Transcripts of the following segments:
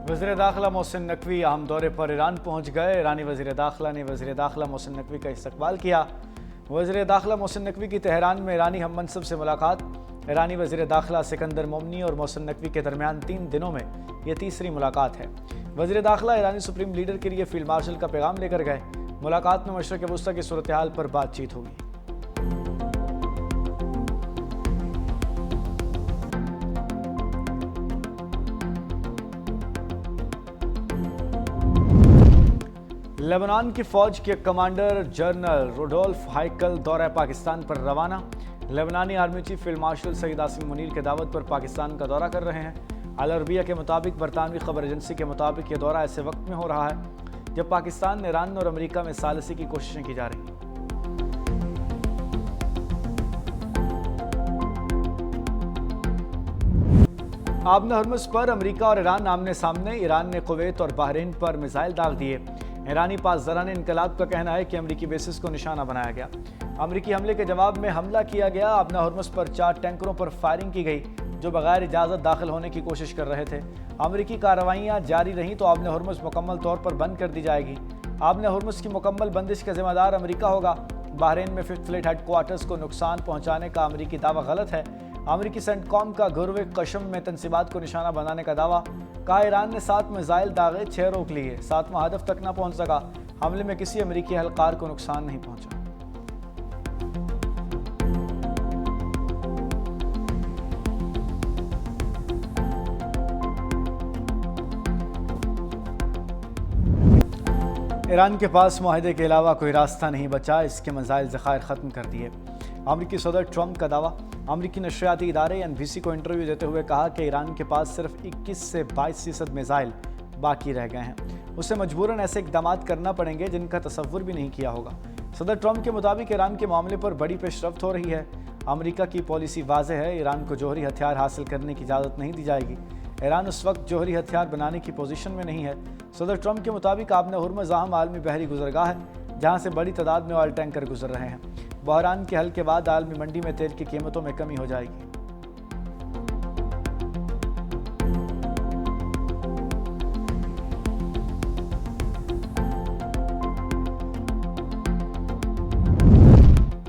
वज़ीर दाखिला मोहसिन नकवी अहम दौरे पर ईरान पहुँच गए। ईरानी वज़ीर दाखिला ने वज़ीर दाखिला मोहसिन नकवी का इस्तकबाल किया। वज़ीर दाखिला मोहसिन नकवी की तेहरान में ईरानी हम मनसब से मुलाकात। ईरानी वज़ीर दाखिला सिकंदर मोमनी और मोहसिन नकवी के दरमियान 3 दिनों में यह तीसरी मुलाकात है। वज़ीर दाखिला ईरानी सुप्रीम लीडर के लिए फील्ड मार्शल का पैगाम लेकर गए। मुलाकात में मशरक़ वस्ता की सूरत हाल पर बातचीत होगी। लेबनान की फ़ौज के कमांडर जनरल रुडोल्फ हाइकल दौरा पाकिस्तान पर रवाना। लेबनानी army chief field marshal Syed Asim Munir के दावत पर पाकिस्तान का दौरा कर रहे हैं। अल अरबिया के मुताबिक बरतानवी खबर एजेंसी के मुताबिक ये दौरा ऐसे वक्त में हो रहा है जब पाकिस्तान, ईरान और अमेरिका में सालिसी की कोशिशें की जा रही हैं। आबना हरमुज़ पर अमेरिका और ईरान आमने सामने। ईरान ने कुवैत और बहरीन पर मिसाइल दाग दिए। ईरानी पासदारान इनकलाब का कहना है कि अमरीकी बेसिस को निशाना बनाया गया। अमरीकी हमले के जवाब में हमला किया गया। आबना हरमुज़ पर 4 टैंकरों पर फायरिंग की गई जो बगैर इजाज़त दाखिल होने की कोशिश कर रहे थे। अमरीकी कार्रवाइयाँ जारी रहीं तो आबना हरमुज़ मुकम्मल तौर पर बंद कर दी जाएगी। आबना हरमुज़ की मुकम्मल बंदिश का जिम्मेदार अमरीका होगा। बहरीन में 5th फ्लीट हेडक्वार्टर्स को नुकसान पहुँचाने का अमरीकी दावा गलत है। अमरीकी सेंटकॉम का गुर्वे कशम में तनसीबात को निशाना बनाने का दावा। कहा ईरान ने 7 मिसाइल दागे, 6 रोक लिए। 7वां हदफ तक न पहुंच सका। हमले में किसी अमरीकी एहलकार को नुकसान नहीं पहुंचा। ईरान के पास मुआहदे के अलावा कोई रास्ता नहीं बचा। इसके मिसाइल ज़खायर ख़त्म कर दिए। अमरीकी सदर ट्रंप का दावा। अमरीकी नशरियाती इदारे NBC को इंटरव्यू देते हुए कहा कि ईरान के पास सिर्फ 21 से 22% मिसाइल बाकी रह गए हैं। उसे मजबूरन ऐसे इक़दाम करना पड़ेंगे जिनका तसव्वुर भी नहीं किया होगा। सदर ट्रंप के मुताबिक ईरान के मामले पर बड़ी पेशरफ्त हो रही है। अमरीका की पॉलिसी वाज़ेह है, ईरान को जौहरी हथियार हासिल करने की इजाज़त नहीं दी जाएगी। ईरान उस वक्त जौहरी हथियार बनाने की पोजीशन में नहीं है। सदर ट्रंप के मुताबिक आबना हरमुज़ अहम आलमी बहरी गुजरगाह है जहाँ से बड़ी तादाद में ऑयल टैंकर गुजर रहे हैं। बहरान के हल के बाद आलमी मंडी में तेल की कीमतों में कमी हो जाएगी।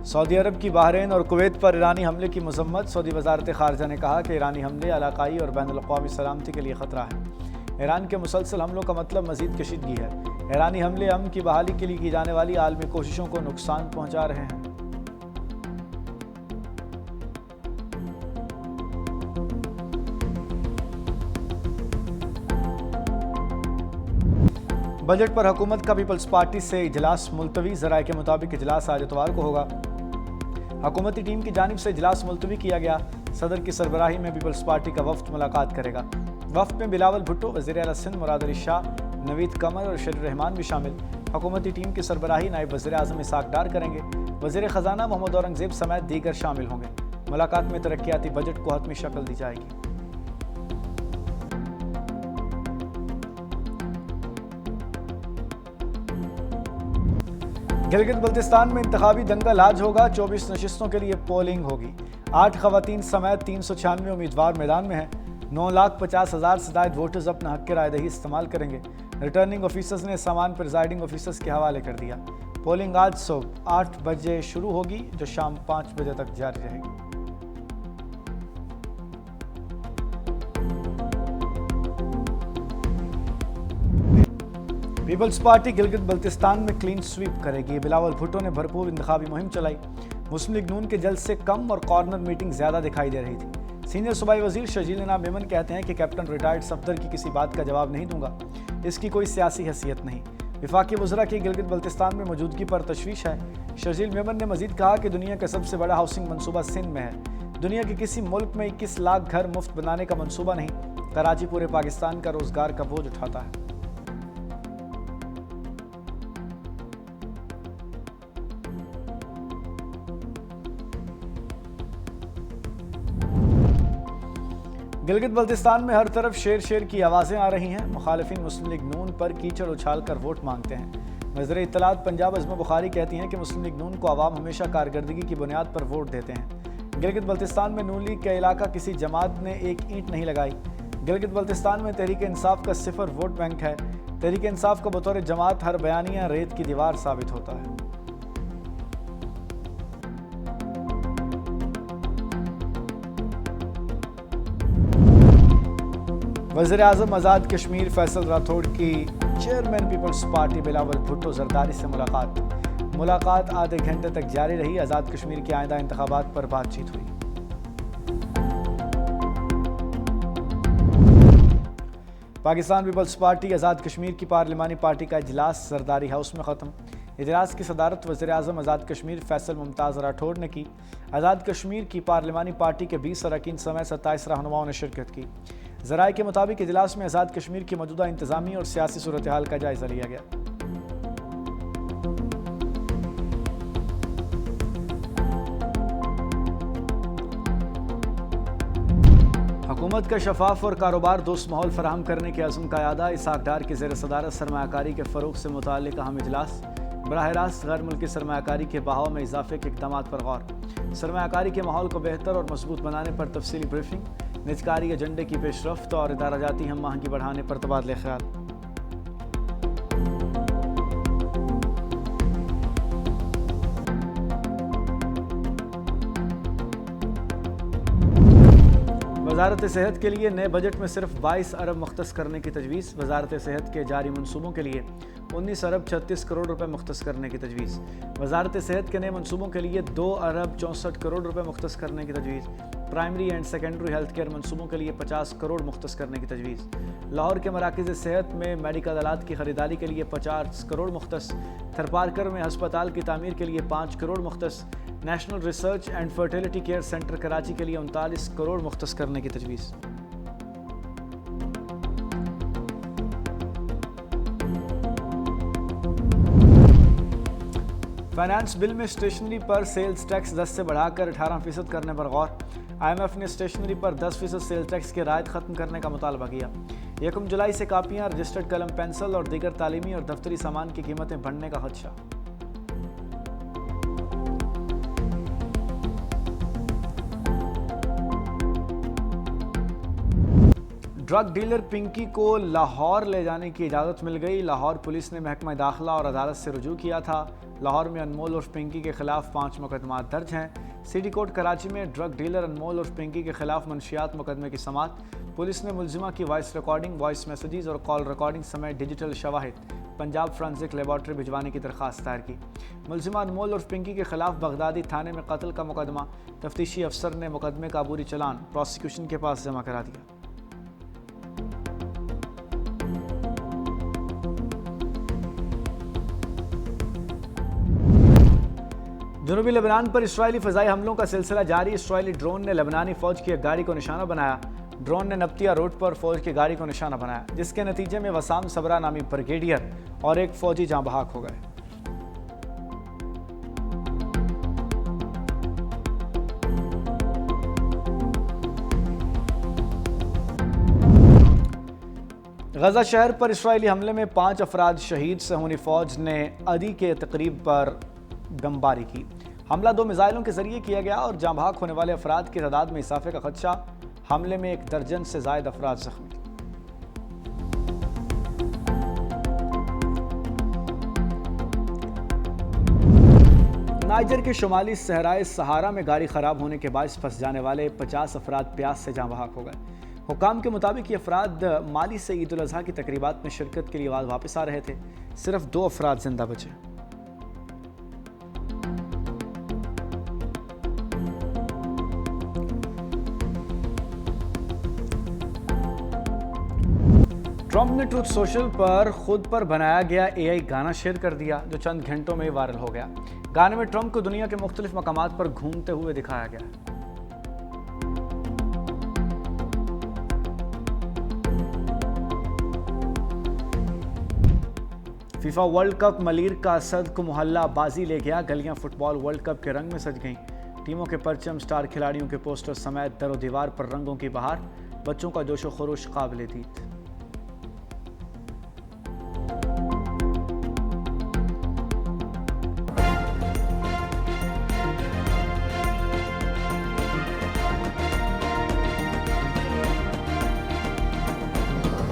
सऊदी अरब की बहरीन और कुवैत पर ईरानी हमले की मजम्मत। सऊदी वजारत खारजा ने कहा कि ईरानी हमले इलाकाई और बैनुल अक़वामी सलामती के लिए ख़तरा है। ईरान के मुसलसल हमलों का मतलब मज़ीद कशीदगी है। ईरानी हमले अमन की बहाली के लिए की जाने वाली आलमी कोशिशों को नुकसान पहुँचा रहे हैं। बजट पर हुकूमत का पीपल्स पार्टी से इजलास मुलतवी। ज़राए के मुताबिक इजलास आज इतवार को होगा। हुकूमती टीम की जानिब से इजलास मुलतवी किया गया। सदर की सरबराही में पीपल्स पार्टी का वफ्द मुलाकात करेगा। वफ्द में बिलावल भुट्टो, वज़ीर आला सिंध मुराद अली शाह, नवीद कमर और शरीर रहमान भी शामिल। हुकूमती टीम की सरबराही नायब वज़ीर आज़म इसाक डार करेंगे। वज़ीर ख़जाना मोहम्मद औरंगज़ेब समेत दीगर शामिल होंगे। मुलाकात में तरक्याती बजट को हतमी शक्ल दी जाएगी। गिलगित बल्तिस्तान में इंतखाबी दंगल आज होगा। 24 नशिस्तों के लिए पोलिंग होगी। 8 ख़वातीन समेत 396 उम्मीदवार मैदान में हैं। 9,50,000 से ज़ायद वोटर्स अपना हक़ की रायदही इस्तेमाल करेंगे। रिटर्निंग ऑफिसर्स ने सामान प्रिजाइडिंग ऑफिसर्स के हवाले कर दिया। पोलिंग आज सुबह 8 बजे शुरू होगी जो शाम 5 बजे तक जारी रहेगी। पीपल्स पार्टी गिलगित बल्तिस्तान में क्लीन स्वीप करेगी। बिलावल भुट्टो ने भरपूर इंतखाबी मुहिम चलाई। मुस्लिम लीग नून के जल्द से कम और कॉर्नर मीटिंग ज़्यादा दिखाई दे रही थी। सीनियर सूबाई वजीर शर्जील इनाम मेमन कहते हैं कि कैप्टन रिटायर्ड सफदर की किसी बात का जवाब नहीं दूंगा। इसकी कोई सियासी हैसियत नहीं। वफाकी वज़रा की गिलगित बल्तिस्तान में मौजूदगी पर तशवीश है। शर्जील मेमन ने मजीद कहा कि दुनिया का सबसे बड़ा हाउसिंग मनसूबा सिंध में है। दुनिया के किसी मुल्क में 21 लाख घर मुफ्त बनाने का मनसूबा नहीं। कराची पूरे पाकिस्तान का रोजगार का बोझ उठाता है। गिलगित बल्तिस्तान में हर तरफ शेर शेर की आवाज़ें आ रही हैं। मुखालिफिन मुस्लिम लीग नून पर कीचड़ उछाल कर वोट मांगते हैं। वज़ीर इत्तलात पंजाब अज़मा बुखारी कहती हैं कि मुस्लिम लीग नून को आवाम हमेशा कारकर्दगी की बुनियाद पर वोट देते हैं। गिलगित बल्तिस्तान में नून लीग का इलाका किसी जमात ने एक ईंट नहीं लगाई। गिलगित बल्तिस्तान में तहरीक इंसाफ का सिफर वोट बैंक है। तहरीक इंसाफ का बतौर जमात हर बयानिया रेत की दीवार साबित होता है। वज़ीर आज़म आज़ाद कश्मीर फैसल राठौड़ की chairman Peoples Party Bilawal Bhutto Zardari से मुलाकात आधे घंटे तक जारी रही। आज़ाद कश्मीर के आइंदा इंतखाबात पर बातचीत हुई। पाकिस्तान पीपल्स पार्टी आज़ाद कश्मीर की पार्लिमानी पार्टी का इजलास जरदारी हाउस में ख़त्म। इजलास की सदारत वज़ीर आज़म आज़ाद कश्मीर फैसल मुमताज़ राठौड़ ने की। आज़ाद कश्मीर की पार्लिमानी पार्टी के 20 अरकान समेत 27 रहनुमाओं ने शिरकत की। ज़राए के मुताबिक इजलास में आज़ाद कश्मीर की मौजूदा इंतज़ामी और सियासी सूरत हाल का जायज़ा लिया गया। हुकूमत का शफाफ और कारोबार दोस्त माहौल फराहम करने के अज़्म का यादा। इसहाक डार की ज़ेर सदारत सरमायाकारी के फ़रोग़ से मुताल्लिक़ अहम इजलास। बराह रास्त गैर मुल्की सरमायाकारी के बहाव में इजाफे के इक़दामात पर गौर। सरमायाकारी के माहौल को बेहतर और मजबूत बनाने पर तफसीली ब्रीफिंग। निजकारी एजेंडे की पेशरफ्त और इदारा जाती हम आहंगी बढ़ाने पर तबादले ख्याल। वजारत सेहत के लिए नए बजट में सिर्फ 22 अरब मुख्तस करने की तजवीज़। वजारत सेहत के जारी मनसूबों के लिए 19 अरब 36 करोड़ रुपए मुख्तस करने की तजवीज़। वजारत सेहत के नए मनसूबों के लिए 2 अरब 64 करोड़ रुपए मुख्तस करने की तजवीज़। Primary and secondary health care मनसूबों के लिए 50 करोड़ मुख्तस करने की तजवीज़। लाहौर के मराकज़ सेहत में मेडिकल आलात की खरीदारी के लिए 50 करोड़ मुख्तस। थरपारकर में हस्पताल की तामीर के लिए 5 करोड़ मुख्तस। National research and fertility care centre Karachi के लिए 39 करोड़ मुख्तस करने की तजवीज़। फाइनेंस बिल में स्टेशनरी पर सेल्स टैक्स 10 से बढ़ाकर 18% करने पर गौर। IMF ने स्टेशनरी पर 10% सेल्स टैक्स की रायत खत्म करने का मुतालबा किया। 1 जुलाई से कापियाँ, रजिस्टर्ड कलम, पेंसिल और दीगर तालीमी और दफ्तरी सामान की कीमतें बढ़ने का खदशा। ड्रग डीलर पिंकी को लाहौर ले जाने की इजाज़त मिल गई। लाहौर पुलिस ने महकमा दाखिला और अदालत से रुजू किया था। लाहौर में अनमोल उर्फ पिंकी के खिलाफ 5 मुकदमात दर्ज हैं। सिटी कोर्ट कराची में ड्रग डीलर अनमोल उर्फ पिंकी के खिलाफ मंशियात मुकदमे की समात। पुलिस ने मुलजिमा की वॉइस रिकॉर्डिंग, वॉइस मैसेजेस और कॉल रिकॉर्डिंग समेत डिजिटल शवाहिद पंजाब फोरेंसिक लेबॉर्ट्री भिजवाने की दरख्वास्त दायर की। मुलजिमा अनमोल उर्फ पिंकी के खिलाफ बगदादी थाने में कत्ल का मुकदमा। तफ्तीशी अफसर ने मुकदमे का अबूरी चलान प्रोसिक्यूशन के पास जमा करा दिया। जनूबी लेबनान पर इस्राएली फ़ज़ाई हमलों का सिलसिला जारी। इस्राएली ड्रोन ने लेबनानी फ़ौज की एक गाड़ी को निशाना बनाया। ड्रोन ने नब्तिया रोड पर फ़ौज की गाड़ी को निशाना बनाया, जिसके नतीजे में वसाम सबरा नामी ब्रिगेडियर और एक फ़ौजी जाँ बहक हो गए। गजा शहर पर इस्राएली हमले में 5 अफराद शहीद। सहूनी फ़ौज ने अदी के तकरीब पर बमबारी की। हमला 2 मिसाइलों के जरिए किया गया और जाँ बहक होने वाले अफराद की तादाद में इजाफे का खदशा। हमले में 1 दर्जन से ज़ायद अफराद जख्मी। नाइजर के शुमाली सहराए सहारा में गाड़ी खराब होने के बायस फंस जाने वाले 50 अफराद प्यास से जाँ बहक हो गए। हुकाम के मुताबिक ये अफराद माली से ईद उल अज़हा की तकरीबात में शिरकत के लिए वापस आ रहे थे। सिर्फ 2 अफराद जिंदा बचे। ट्रंप ने ट्रूथ सोशल पर खुद पर बनाया गया AI गाना शेयर कर दिया, जो चंद घंटों में वायरल हो गया। गाने में ट्रंप को दुनिया के मुख्तलिफ मकामात पर घूमते हुए दिखाया गया। फीफा वर्ल्ड कप मलीर का असद को मोहल्ला बाजी ले गया। गलियां फुटबॉल वर्ल्ड कप के रंग में सज गईं। टीमों के परचम, स्टार खिलाड़ियों के पोस्टर समेत दरो दीवार पर रंगों की बहार। बच्चों का जोशो खरोश काबिल दीद।